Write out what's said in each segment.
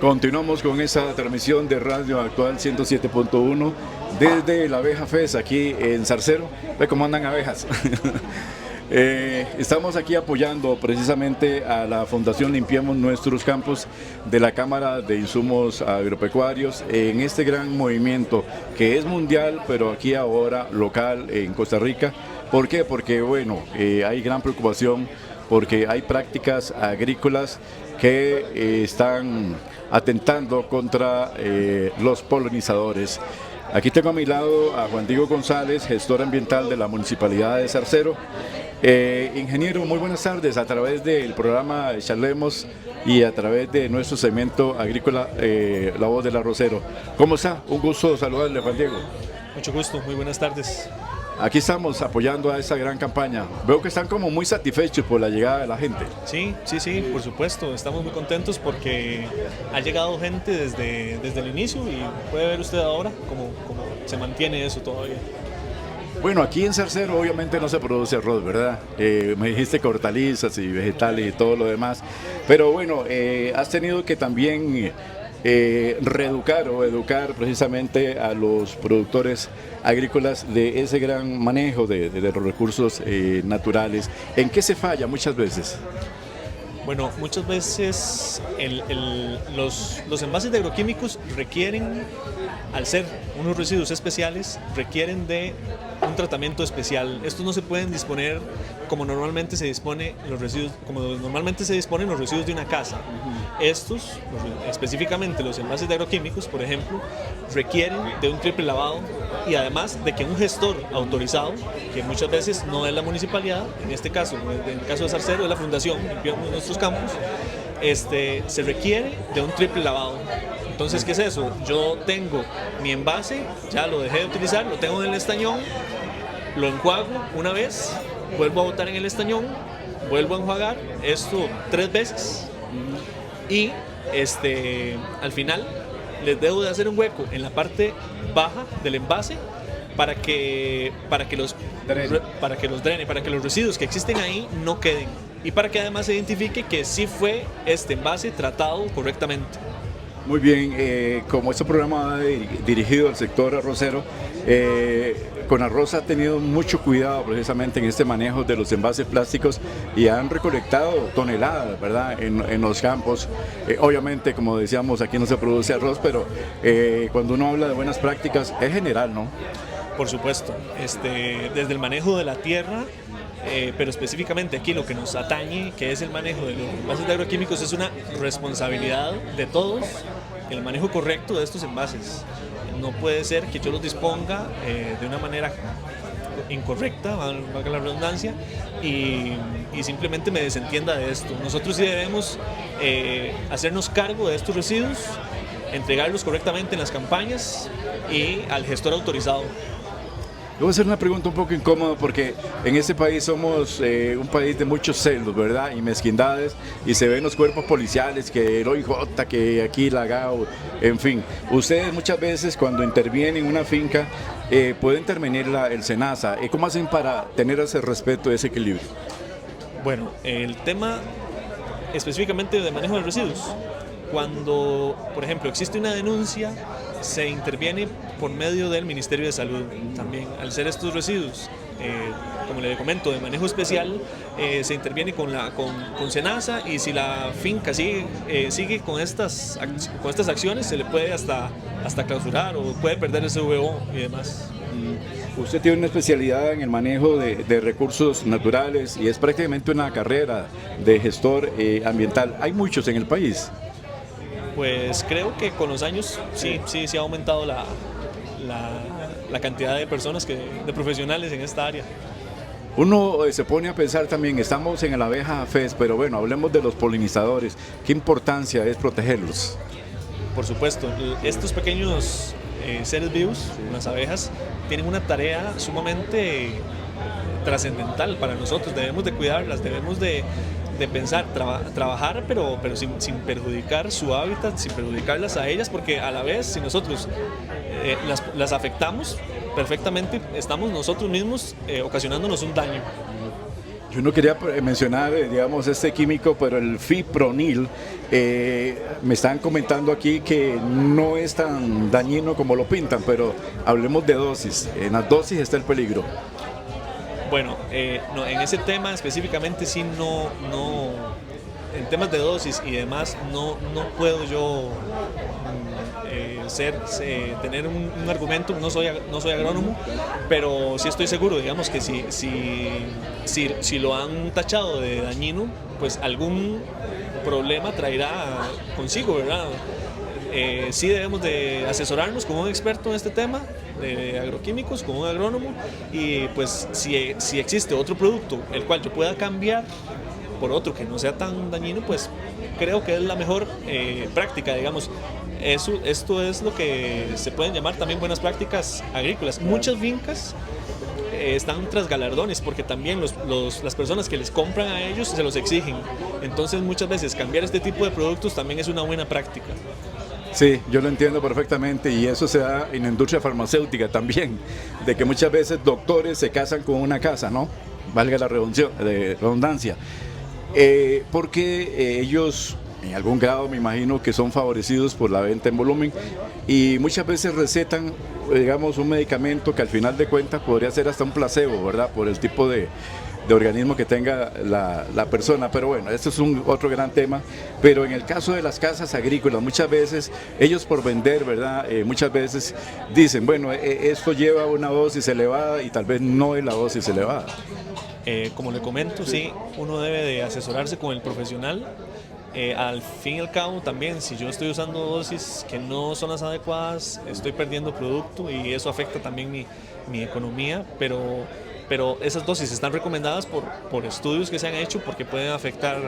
Continuamos con esa transmisión de Radio Actual 107.1 desde la Abeja Fest aquí en Zarcero. Ve cómo andan abejas. Estamos aquí apoyando precisamente a la Fundación Limpiemos Nuestros Campos de la Cámara de Insumos Agropecuarios en este gran movimiento que es mundial, pero aquí ahora local en Costa Rica. ¿Por qué? Porque bueno, hay gran preocupación porque hay prácticas agrícolas que están atentando contra los polinizadores. Aquí tengo a mi lado a Juan Diego González, gestor ambiental de la Municipalidad de Zarcero. Ingeniero, muy buenas tardes. A través del programa Charlemos y a través de nuestro segmento agrícola La Voz del Arrocero. ¿Cómo está? Un gusto saludarle, Juan Diego. Mucho gusto, muy buenas tardes. Aquí estamos apoyando a esa gran campaña. Veo que están como muy satisfechos por la llegada de la gente. Sí, por supuesto. Estamos muy contentos porque ha llegado gente desde el inicio y puede ver usted ahora cómo se mantiene eso todavía. Bueno, aquí en Zarcero obviamente no se produce arroz, ¿verdad? Me dijiste que hortalizas y vegetales y todo lo demás. Pero bueno, has tenido que también reeducar o educar precisamente a los productores agrícolas de ese gran manejo de los recursos naturales. ¿En qué se falla muchas veces? Bueno, muchas veces los envases de agroquímicos requieren, al ser unos residuos especiales, requieren de un tratamiento especial. Estos no se pueden disponer como normalmente se dispone los residuos, como normalmente se disponen los residuos de una casa. Estos, específicamente los envases de agroquímicos, por ejemplo, requieren de un triple lavado y además de que un gestor autorizado, que muchas veces no es la municipalidad, en este caso, en el caso de Zarcero es la Fundación Limpiemos Nuestros Campos, se requiere de un triple lavado. Entonces, ¿qué es eso? Yo tengo mi envase, ya lo dejé de utilizar, lo tengo en el estañón, lo enjuago una vez, vuelvo a botar en el estañón, vuelvo a enjuagar esto 3 veces y al final les debo de hacer un hueco en la parte baja del envase para que los drene, para que los residuos que existen ahí no queden y para que además se identifique que sí fue este envase tratado correctamente. Muy bien, como este programa va dirigido al sector arrocero, Conarroz ha tenido mucho cuidado precisamente en este manejo de los envases plásticos y han recolectado toneladas, ¿verdad?, en los campos. Obviamente, como decíamos, aquí no se produce arroz, pero cuando uno habla de buenas prácticas es general, ¿no? Por supuesto, desde el manejo de la tierra, pero específicamente aquí lo que nos atañe, que es el manejo de los envases de agroquímicos, es una responsabilidad de todos el manejo correcto de estos envases. No puede ser que yo los disponga de una manera incorrecta, valga la redundancia, y simplemente me desentienda de esto. Nosotros sí debemos hacernos cargo de estos residuos, entregarlos correctamente en las campañas y al gestor autorizado. Le voy a hacer una pregunta un poco incómoda porque en este país somos un país de muchos celos, ¿verdad? Y mezquindades, y se ven los cuerpos policiales, que el OIJ, que aquí la GAO, en fin. Ustedes muchas veces cuando intervienen en una finca puede intervenir el SENASA. ¿Cómo hacen para tener ese respeto, ese equilibrio? Bueno, el tema específicamente de manejo de residuos. Cuando, por ejemplo, existe una denuncia, se interviene por medio del Ministerio de Salud. También, al ser estos residuos, como le comento, de manejo especial, se interviene con SENASA, y si la finca sigue con estas acciones, se le puede hasta clausurar o puede perder ese VO y demás. Usted tiene una especialidad en el manejo de recursos naturales y es prácticamente una carrera de gestor ambiental. ¿Hay muchos en el país? Pues creo que con los años sí ha aumentado la cantidad de personas, de profesionales en esta área. Uno se pone a pensar también, estamos en el Abeja Fest, pero bueno, hablemos de los polinizadores. ¿Qué importancia es protegerlos? Por supuesto, estos pequeños seres vivos, las abejas, tienen una tarea sumamente trascendental para nosotros. Debemos de cuidarlas, debemos de pensar, trabajar, pero sin perjudicar su hábitat, sin perjudicarlas a ellas, porque a la vez, si nosotros las afectamos, perfectamente estamos nosotros mismos ocasionándonos un daño. Yo no quería mencionar, digamos, este químico, pero el fipronil, me están comentando aquí que no es tan dañino como lo pintan, pero hablemos de dosis. En las dosis está el peligro. Bueno, no, en ese tema específicamente sí en temas de dosis y demás no puedo yo tener un argumento, no soy agrónomo, pero sí estoy seguro, digamos que si lo han tachado de dañino, pues algún problema traerá consigo, ¿verdad? Sí debemos de asesorarnos con un experto en este tema de agroquímicos, con un agrónomo, y pues si existe otro producto el cual yo pueda cambiar por otro que no sea tan dañino, pues creo que es la mejor práctica, digamos. Esto es lo que se pueden llamar también buenas prácticas agrícolas. Muchas fincas están tras galardones porque también las personas que les compran a ellos se los exigen. Entonces muchas veces cambiar este tipo de productos también es una buena práctica. Sí, yo lo entiendo perfectamente y eso se da en la industria farmacéutica también, de que muchas veces doctores se casan con una casa, ¿no? Valga la redundancia. Porque ellos en algún grado me imagino que son favorecidos por la venta en volumen y muchas veces recetan, digamos, un medicamento que al final de cuentas podría ser hasta un placebo, ¿verdad? Por el tipo de organismo que tenga la persona, pero bueno, esto es otro gran tema. Pero en el caso de las casas agrícolas, muchas veces ellos por vender, ¿verdad? Muchas veces dicen, bueno, esto lleva una dosis elevada y tal vez no es la dosis elevada. Como le comento, sí, uno debe de asesorarse con el profesional. Al fin y al cabo también, si yo estoy usando dosis que no son las adecuadas, estoy perdiendo producto y eso afecta también mi economía, pero esas dosis están recomendadas por estudios que se han hecho porque pueden afectar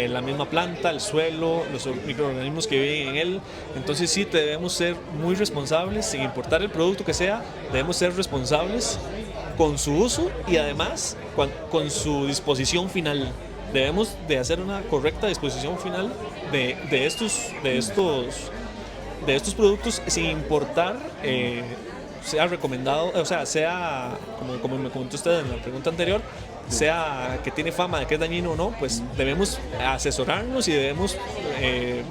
la misma planta, el suelo, los microorganismos que viven en él. Entonces sí debemos ser muy responsables, sin importar el producto que sea, debemos ser responsables con su uso y además con su disposición final. Debemos de hacer una correcta disposición final de estos productos sin importar sea recomendado, o sea como me comentó usted en la pregunta anterior, sea que tiene fama de que es dañino o no, pues debemos asesorarnos y debemos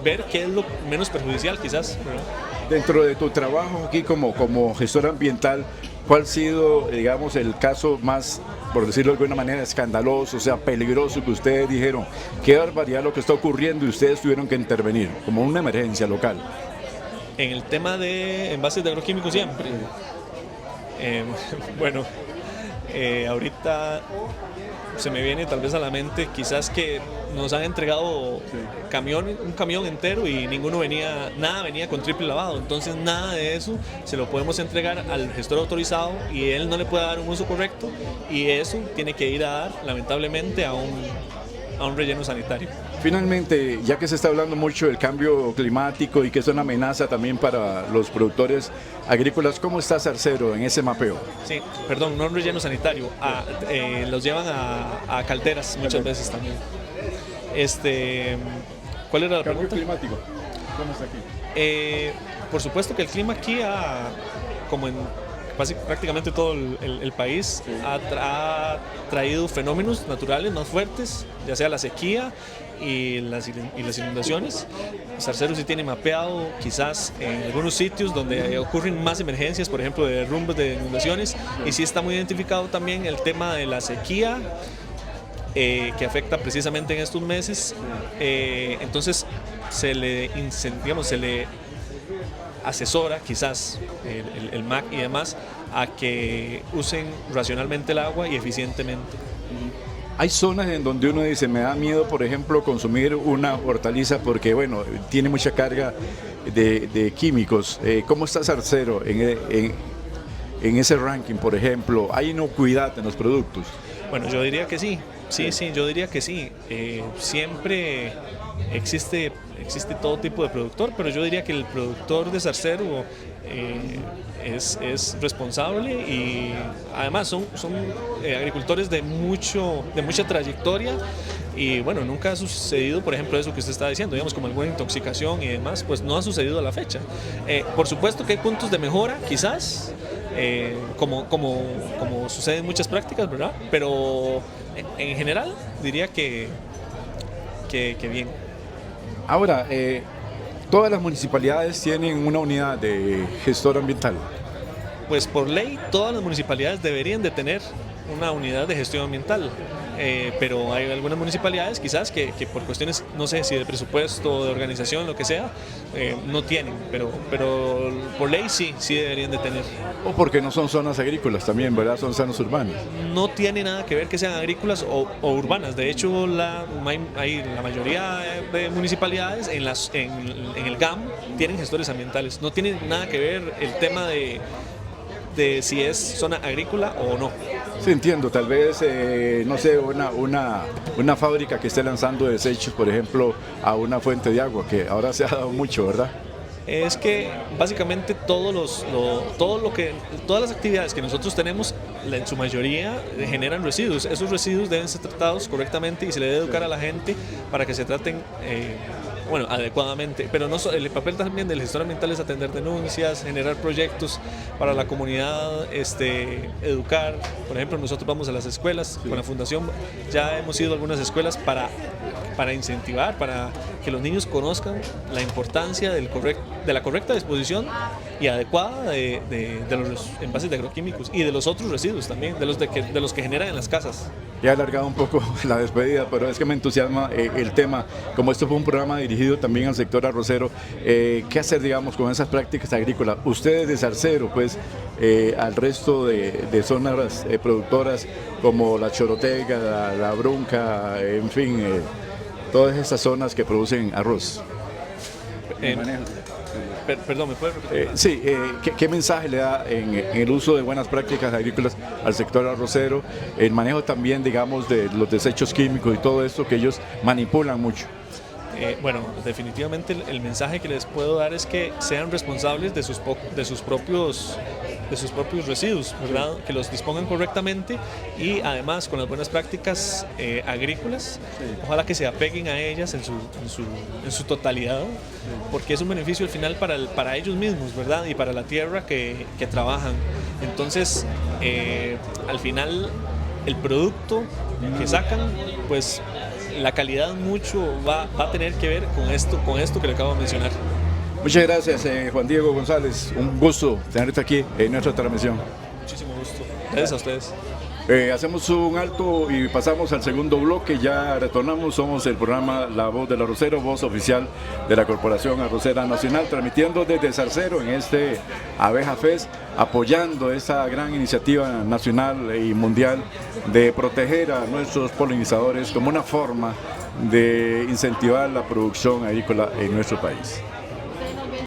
ver qué es lo menos perjudicial quizás, ¿verdad? Dentro de tu trabajo aquí como gestor ambiental, ¿cuál ha sido, digamos, el caso más, por decirlo de alguna manera, escandaloso, o sea, peligroso que ustedes dijeron, qué barbaridad lo que está ocurriendo y ustedes tuvieron que intervenir, como una emergencia local? En el tema de envases de agroquímicos siempre. Bueno, ahorita se me viene tal vez a la mente quizás que nos han entregado un camión entero y nada venía con triple lavado, entonces nada de eso se lo podemos entregar al gestor autorizado y él no le puede dar un uso correcto y eso tiene que ir a dar lamentablemente a un relleno sanitario. Finalmente, ya que se está hablando mucho del cambio climático y que es una amenaza también para los productores agrícolas, ¿cómo está Zarcero en ese mapeo? Sí, perdón, no un relleno sanitario, los llevan a calderas muchas veces también. ¿Cuál era la pregunta? ¿Cambio climático? ¿Cómo está aquí? Por supuesto que el clima aquí, como en prácticamente todo el país, ha traído fenómenos naturales más fuertes, ya sea la sequía y las inundaciones. Zarcero sí tiene mapeado quizás en algunos sitios donde ocurren más emergencias, por ejemplo de derrumbes, de inundaciones, y sí está muy identificado también el tema de la sequía que afecta precisamente en estos meses. Entonces se le asesora quizás el MAC y demás a que usen racionalmente el agua y eficientemente. Hay zonas en donde uno dice, me da miedo, por ejemplo, consumir una hortaliza porque, bueno, tiene mucha carga de químicos. ¿Cómo está Zarcero en ese ranking, por ejemplo? ¿Hay inocuidad en los productos? Bueno, yo diría que sí. Sí, yo diría que sí. Siempre existe todo tipo de productor, pero yo diría que el productor de Zarcero es responsable y además son agricultores de mucha trayectoria y bueno, nunca ha sucedido, por ejemplo, eso que usted está diciendo, digamos, como alguna intoxicación y demás, pues no ha sucedido a la fecha. Por supuesto que hay puntos de mejora, quizás, como sucede en muchas prácticas, ¿verdad? Pero en general diría que bien. Ahora, todas las municipalidades tienen una unidad de gestor ambiental. Pues por ley todas las municipalidades deberían de tener una unidad de gestión ambiental, pero hay algunas municipalidades quizás que por cuestiones, no sé si de presupuesto, de organización, lo que sea, no tienen, pero por ley sí deberían de tener. O porque no son zonas agrícolas también, ¿verdad? Son zonas urbanas. No tiene nada que ver que sean agrícolas o urbanas. De hecho, la mayoría de municipalidades en el GAM tienen gestores ambientales. No tiene nada que ver el tema de si es zona agrícola o no. Sí, entiendo. Tal vez, no sé, una fábrica que esté lanzando desechos, por ejemplo, a una fuente de agua, que ahora se ha dado mucho, ¿verdad? Es que básicamente todas las actividades que nosotros tenemos, en su mayoría generan residuos. Esos residuos deben ser tratados correctamente y se le debe educar a la gente para que se traten adecuadamente, pero no el papel también del gestor ambiental es atender denuncias, generar proyectos para la comunidad, educar. Por ejemplo, nosotros vamos a las escuelas, con la fundación ya hemos ido a algunas escuelas para incentivar, para que los niños conozcan la importancia de la correcta disposición y adecuada de los envases de agroquímicos y de los otros residuos también, de los que generan en las casas. Ya he alargado un poco la despedida, pero es que me entusiasma el tema. Como esto fue un programa dirigido también al sector arrocero, ¿qué hacer, digamos, con esas prácticas agrícolas? Ustedes de Zarcero, pues, al resto de zonas productoras como la Chorotega, la Brunca, en fin, todas esas zonas que producen arroz. Perdón, ¿me puede repetir? Sí, ¿qué mensaje le da en el uso de buenas prácticas agrícolas al sector arrocero, el manejo también, digamos, de los desechos químicos y todo esto que ellos manipulan mucho? Bueno, definitivamente el mensaje que les puedo dar es que sean responsables de sus propios residuos, ¿verdad? Que los dispongan correctamente y además con las buenas prácticas agrícolas, ojalá que se apeguen a ellas en su totalidad, porque es un beneficio al final para ellos mismos, ¿verdad? Y para la tierra que trabajan. Entonces, al final, el producto que sacan, pues la calidad mucho va a tener que ver con esto que le acabo de mencionar. Muchas gracias, Juan Diego González. Un gusto tenerte aquí en nuestra transmisión. Muchísimo gusto. Gracias a ustedes. Hacemos un alto y pasamos al segundo bloque. Ya retornamos. Somos el programa La Voz del Arrocero, voz oficial de la Corporación Arrocera Nacional, transmitiendo desde Zarcero en este Abeja Fest, apoyando esa gran iniciativa nacional y mundial de proteger a nuestros polinizadores como una forma de incentivar la producción agrícola en nuestro país.